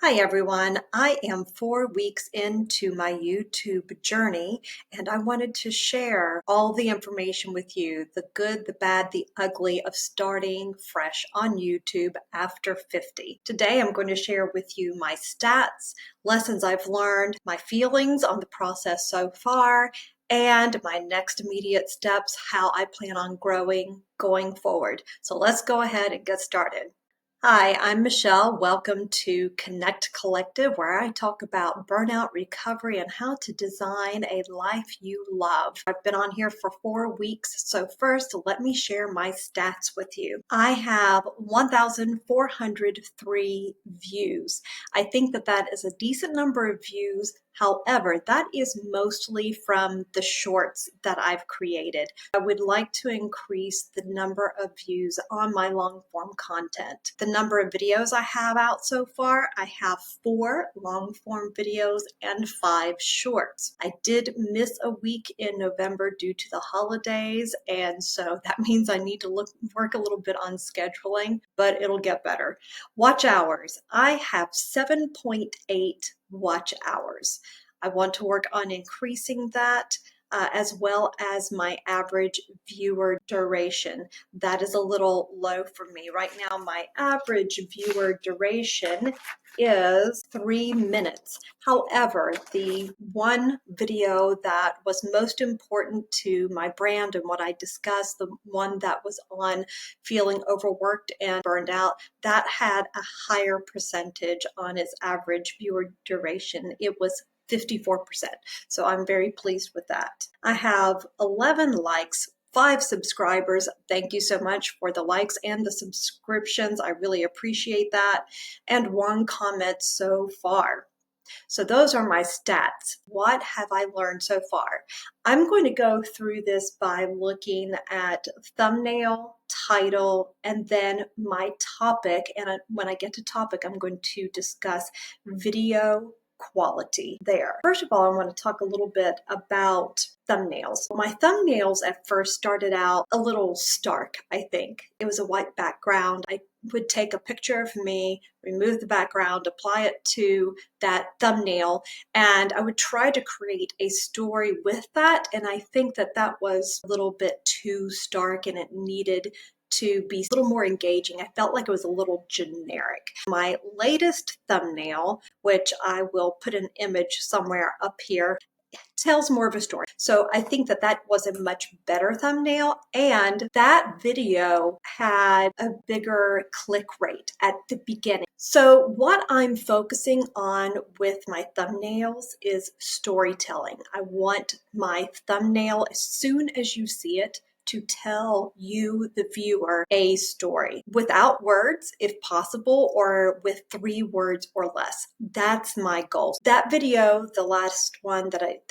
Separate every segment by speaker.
Speaker 1: Hi everyone, I am 4 weeks into my YouTube journey and I wanted to share all the information with you, the good, the bad, the ugly of starting fresh on YouTube after 50. Today I'm going to share with you my stats, lessons I've learned, my feelings on the process so far, and my next immediate steps, how I plan on growing going forward. So let's go ahead and get started. Hi, I'm Michelle. Welcome to Connect Collective, where I talk about burnout recovery and how to design a life you love. I've been on here for 4 weeks, so first let me share my stats with you. I have 1,403 views. I think that is a decent number of views. However, that is mostly from the shorts that I've created. I would like to increase the number of views on my long form content. The number of videos I have out so far, I have 4 long form videos and 5 shorts. I did miss a week in November due to the holidays, and so that means I need to work a little bit on scheduling, but it'll get better. Watch hours. I have 7.8 watch hours. I want to work on increasing that. As well as my average viewer duration. That is a little low for me. Right now, my average viewer duration is 3 minutes. However, the one video that was most important to my brand and what I discussed, the one that was on feeling overworked and burned out, that had a higher percentage on its average viewer duration. It was 54%. So I'm very pleased with that. I have 11 likes, 5 subscribers. Thank you so much for the likes and the subscriptions. I really appreciate that. And 1 comment so far. So those are my stats. What have I learned so far? I'm going to go through this by looking at thumbnail, title, and then my topic. And when I get to topic, I'm going to discuss video quality there. First of all, I want to talk a little bit about thumbnails. My thumbnails at first started out a little stark, I think. It was a white background. I would take a picture of me, remove the background, apply it to that thumbnail, and I would try to create a story with that. And I think that was a little bit too stark and it needed to be a little more engaging. I felt like it was a little generic. My latest thumbnail, which I will put an image somewhere up here, tells more of a story. So I think that was a much better thumbnail, and that video had a bigger click rate at the beginning. So what I'm focusing on with my thumbnails is storytelling. I want my thumbnail, as soon as you see it, to tell you, the viewer, a story without words, if possible, or with 3 words or less. That's my goal. That video, the last one that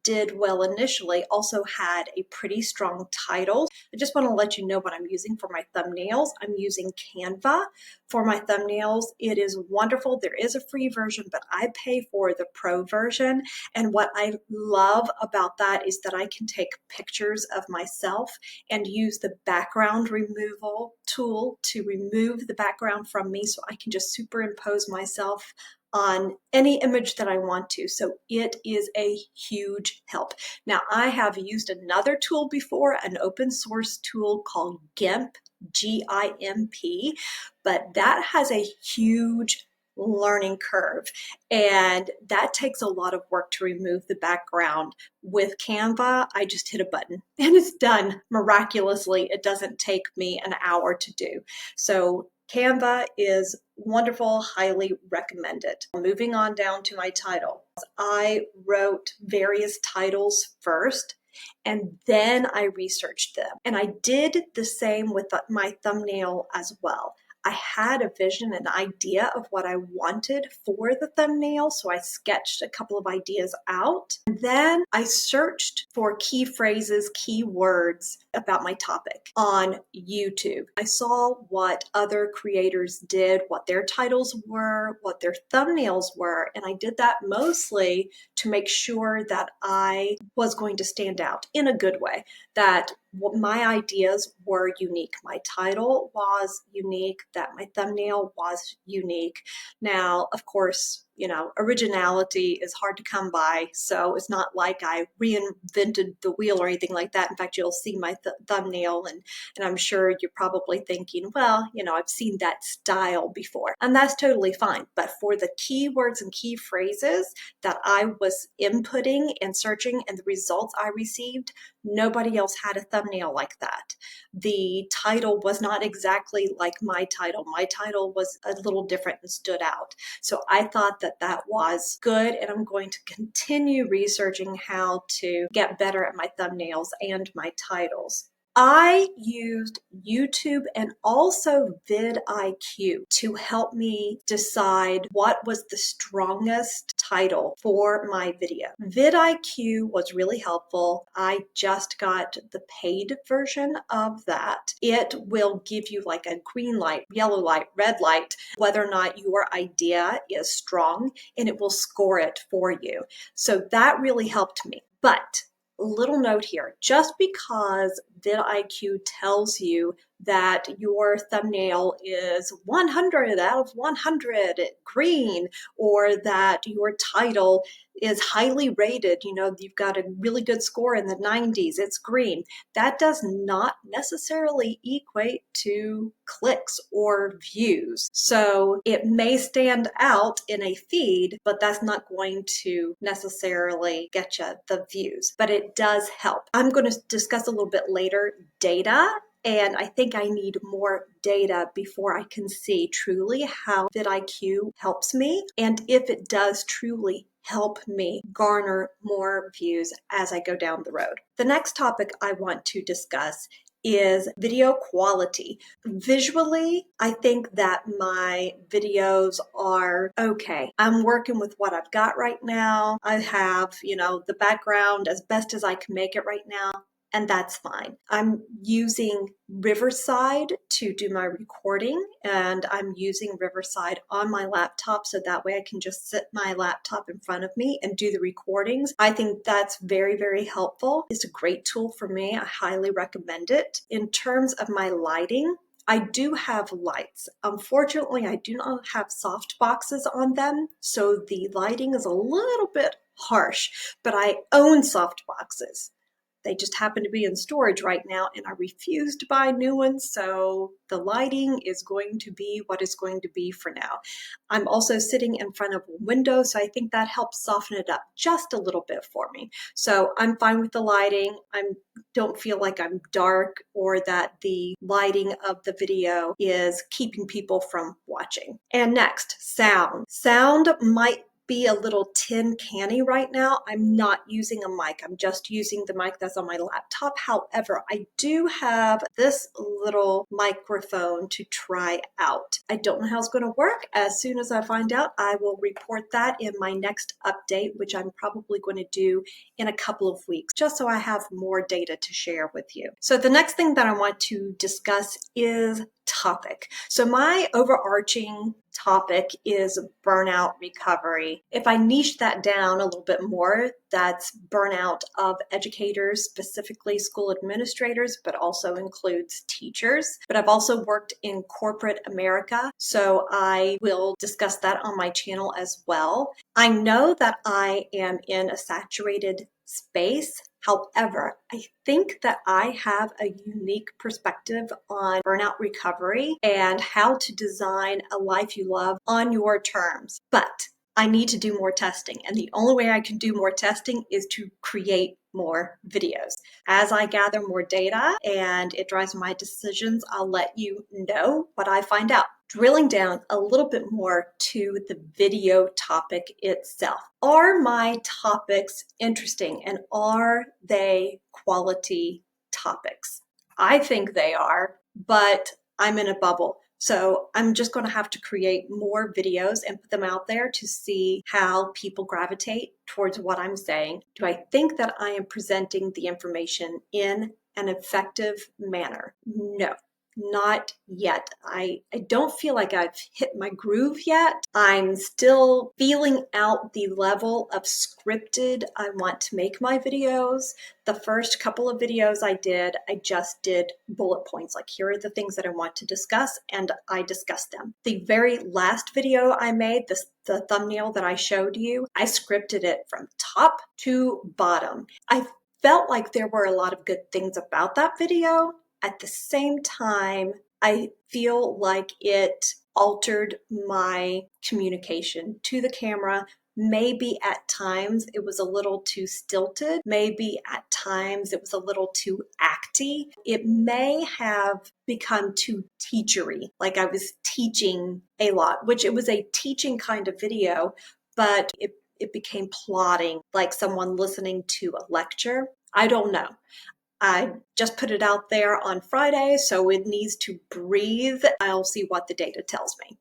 Speaker 1: did well initially, also had a pretty strong title. I just want to let you know what I'm using for my thumbnails. I'm using Canva for my thumbnails. It is wonderful. There is a free version, but I pay for the pro version. And what I love about that is that I can take pictures of myself and use the background removal tool to remove the background from me, so I can just superimpose myself on any image that I want to. So it is a huge help. Now, I have used another tool before, an open source tool called GIMP, G-I-M-P, but that has a huge learning curve, and that takes a lot of work to remove the background. With Canva, I just hit a button and it's done miraculously. It doesn't take me an hour to do. So Canva is wonderful, highly recommended. Moving on down to my title. I wrote various titles first, and then I researched them. And I did the same with my thumbnail as well. I had a vision, an idea of what I wanted for the thumbnail, so I sketched a couple of ideas out. And then I searched for key phrases, keywords about my topic on YouTube. I saw what other creators did, what their titles were, what their thumbnails were, and I did that mostly to make sure that I was going to stand out in a good way, that my ideas were unique. My title was unique, that my thumbnail was unique. Now, of course, you know, originality is hard to come by, so it's not like I reinvented the wheel or anything like that. In fact, you'll see my thumbnail, and I'm sure you're probably thinking, well, you know, I've seen that style before, and that's totally fine. But for the keywords and key phrases that I was inputting and searching and the results I received, nobody else had a thumbnail like that. The title was not exactly like my title. My title was a little different and stood out. So I thought that that was good, and I'm going to continue researching how to get better at my thumbnails and my titles. I used YouTube and also vidIQ to help me decide what was the strongest title for my video. vidIQ was really helpful. I just got the paid version of that. It will give you like a green light, yellow light, red light, whether or not your idea is strong, and it will score it for you. So that really helped me. But little note here, just because vidIQ tells you that your thumbnail is 100 out of 100 green, or that your title is highly rated, you know, you've got a really good score in the 90s, it's green, that does not necessarily equate to clicks or views. So it may stand out in a feed, but that's not going to necessarily get you the views, but it does help. I'm going to discuss a little bit later data, and I think I need more data before I can see truly how vidIQ helps me, and if it does truly help me garner more views as I go down the road. The next topic I want to discuss is video quality. Visually, I think that my videos are okay. I'm working with what I've got right now. I have, you know, the background as best as I can make it right now, and that's fine. I'm using Riverside to do my recording, and I'm using Riverside on my laptop, so that way I can just sit my laptop in front of me and do the recordings. I think that's very, very helpful. It's a great tool for me. I highly recommend it. In terms of my lighting, I do have lights. Unfortunately, I do not have soft boxes on them, so the lighting is a little bit harsh, but I own soft boxes. They just happen to be in storage right now, and I refuse to buy new ones, so the lighting is going to be what it's going to be for now. I'm also sitting in front of a window, so I think that helps soften it up just a little bit for me. So I'm fine with the lighting. I don't feel like I'm dark or that the lighting of the video is keeping people from watching. And next, sound. Sound might be a little tin canny right now. I'm not using a mic. I'm just using the mic that's on my laptop. However, I do have this little microphone to try out. I don't know how it's going to work. As soon as I find out, I will report that in my next update, which I'm probably going to do in a couple of weeks, just so I have more data to share with you. So the next thing that I want to discuss is topic. So my overarching topic is burnout recovery. If I niche that down a little bit more, that's burnout of educators, specifically school administrators, but also includes teachers. But I've also worked in corporate America, so I will discuss that on my channel as well. I know that I am in a saturated space. However, I think that I have a unique perspective on burnout recovery and how to design a life you love on your terms. But I need to do more testing, and the only way I can do more testing is to create more videos. As I gather more data and it drives my decisions, I'll let you know what I find out. Drilling down a little bit more to the video topic itself. Are my topics interesting, and are they quality topics? I think they are, but I'm in a bubble. So I'm just going to have to create more videos and put them out there to see how people gravitate towards what I'm saying. Do I think that I am presenting the information in an effective manner? No. Not yet. I don't feel like I've hit my groove yet. I'm still feeling out the level of scripted I want to make my videos. The first couple of videos I just did bullet points, like here are the things that I want to discuss, and I discussed them. The very last video I made, the thumbnail that I showed you, I scripted it from top to bottom. I felt like there were a lot of good things about that video. At the same time, I feel like it altered my communication to the camera. Maybe at times it was a little too stilted. Maybe at times it was a little too acty. It may have become too teachery, like I was teaching a lot, which it was a teaching kind of video, but it became plotting, like someone listening to a lecture. I don't know. I just put it out there on Friday, so it needs to breathe. I'll see what the data tells me.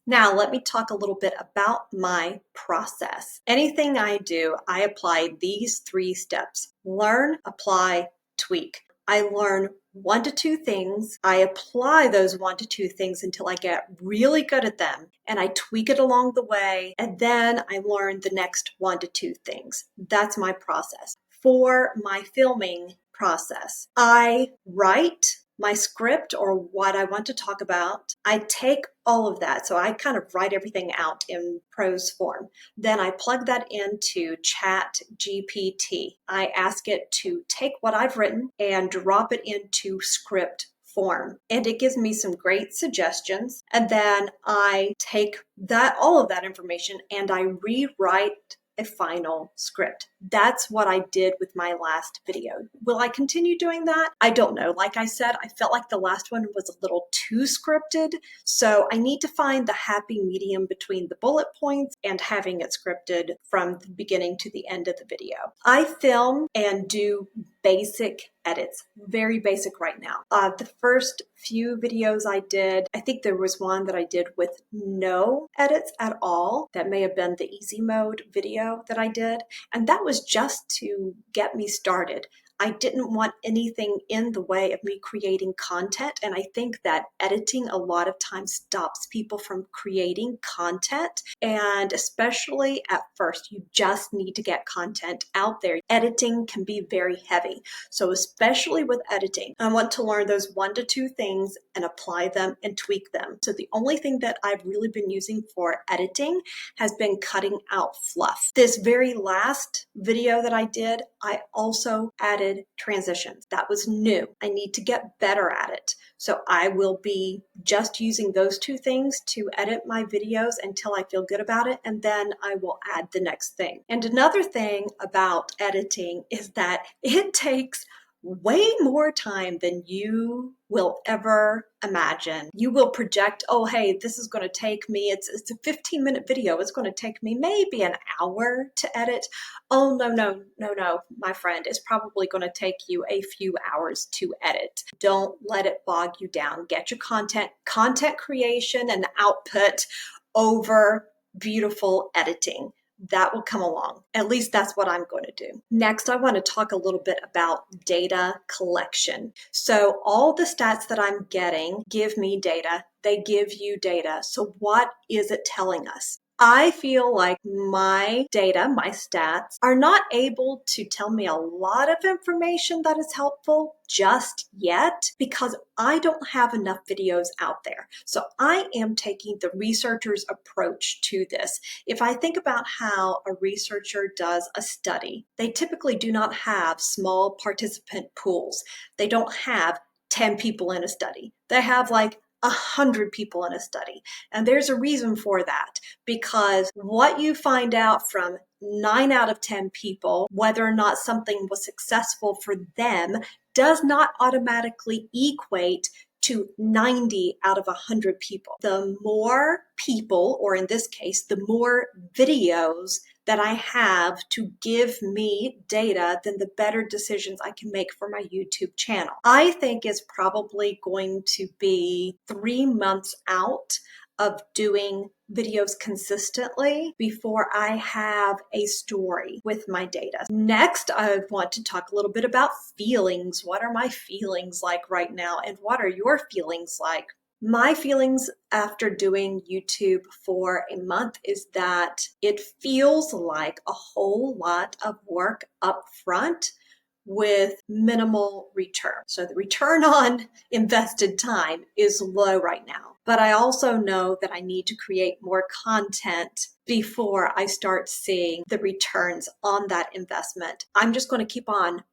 Speaker 1: Now, let me talk a little bit about my process. Anything I do, I apply these 3 steps: learn, apply, tweak. I learn 1 to 2 things. I apply those 1 to 2 things until I get really good at them, and I tweak it along the way, and then I learn the next 1 to 2 things. That's my process. For my filming process, I write my script or what I want to talk about. I take all of that. So I kind of write everything out in prose form. Then I plug that into Chat GPT. I ask it to take what I've written and drop it into script form. And it gives me some great suggestions. And then I take all of that information and I rewrite a final script. That's what I did with my last video. Will I continue doing that? I don't know. Like I said, I felt like the last one was a little too scripted. So I need to find the happy medium between the bullet points and having it scripted from the beginning to the end of the video. I film and do basic edits, very basic right now. The first few videos I did, I think there was one that I did with no edits at all. That may have been the easy mode video that I did. And that was just to get me started. I didn't want anything in the way of me creating content. And I think that editing a lot of times stops people from creating content. And especially at first, you just need to get content out there. Editing can be very heavy. So especially with editing, I want to learn those 1 to 2 things and apply them and tweak them. So the only thing that I've really been using for editing has been cutting out fluff. This very last video that I did, I also added transitions. That was new. I need to get better at it. So I will be just using those 2 things to edit my videos until I feel good about it, and then I will add the next thing. And another thing about editing is that it takes way more time than you will ever imagine. You will project, oh, hey, this is going to take me, it's a 15-minute video. It's going to take me maybe an hour to edit. Oh, no, my friend. It's probably going to take you a few hours to edit. Don't let it bog you down. Get your content creation and output over beautiful editing. That will come along. At least that's what I'm going to do. Next, I want to talk a little bit about data collection. So all the stats that I'm getting give me data. They give you data. So what is it telling us? I feel like my data, my stats, are not able to tell me a lot of information that is helpful just yet because I don't have enough videos out there. So I am taking the researcher's approach to this. If I think about how a researcher does a study, they typically do not have small participant pools. They don't have 10 people in a study. They have like 100 people in a study. And there's a reason for that, because what you find out from 9 out of 10 people, whether or not something was successful for them, does not automatically equate to 90 out of 100 people. The more people, or in this case, the more videos that I have to give me data, then the better decisions I can make for my YouTube channel. I think it's probably going to be 3 months out of doing videos consistently before I have a story with my data. Next, I want to talk a little bit about feelings. What are my feelings like right now? And what are your feelings like? My feelings after doing YouTube for a month is that it feels like a whole lot of work up front with minimal return. So the return on invested time is low right now. But I also know that I need to create more content before I start seeing the returns on that investment. I'm just going to keep on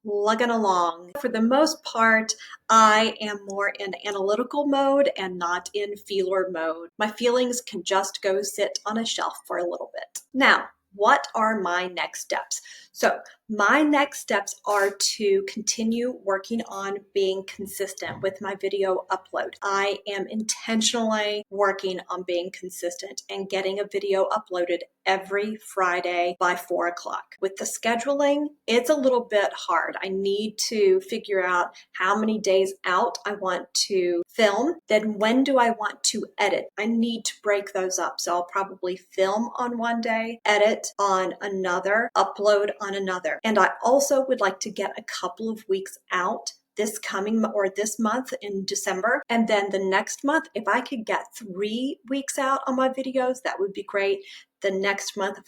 Speaker 1: plugging along. For the most part, I am more in analytical mode and not in feeler mode. My feelings can just go sit on a shelf for a little bit. Now, what are my next steps? So my next steps are to continue working on being consistent with my video upload. I am intentionally working on being consistent and getting a video uploaded every Friday by 4 o'clock. With the scheduling, it's a little bit hard. I need to figure out how many days out I want to film. Then when do I want to edit? I need to break those up. So I'll probably film on one day, edit on another, upload on another. And I also would like to get a couple of weeks out this month in December. And then the next month, if I could get 3 weeks out on my videos, that would be great. The next month,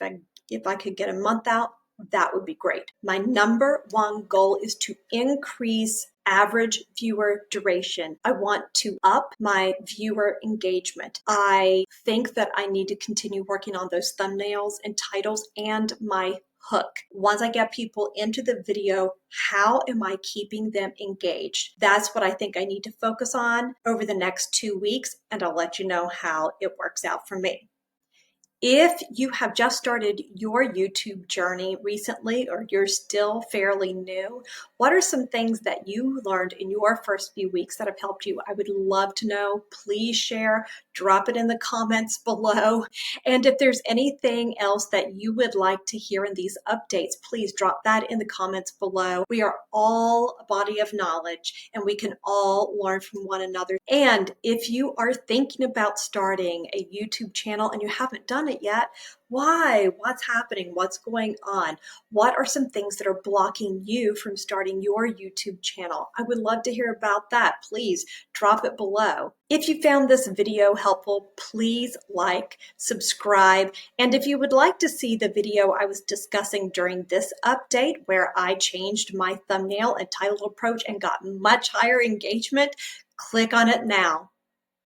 Speaker 1: if I could get a month out, that would be great. My number one goal is to increase average viewer duration. I want to up my viewer engagement. I think that I need to continue working on those thumbnails and titles and my hook. Once I get people into the video, how am I keeping them engaged? That's what I think I need to focus on over the next 2 weeks, and I'll let you know how it works out for me. If you have just started your YouTube journey recently, or you're still fairly new, what are some things that you learned in your first few weeks that have helped you? I would love to know. Please share, drop it in the comments below. And if there's anything else that you would like to hear in these updates, please drop that in the comments below. We are all a body of knowledge and we can all learn from one another. And if you are thinking about starting a YouTube channel and you haven't done it yet, why? What's happening? What's going on? What are some things that are blocking you from starting your YouTube channel? I would love to hear about that. Please drop it below. If you found this video helpful, please like, subscribe, and if you would like to see the video I was discussing during this update where I changed my thumbnail and title approach and got much higher engagement, click on it now.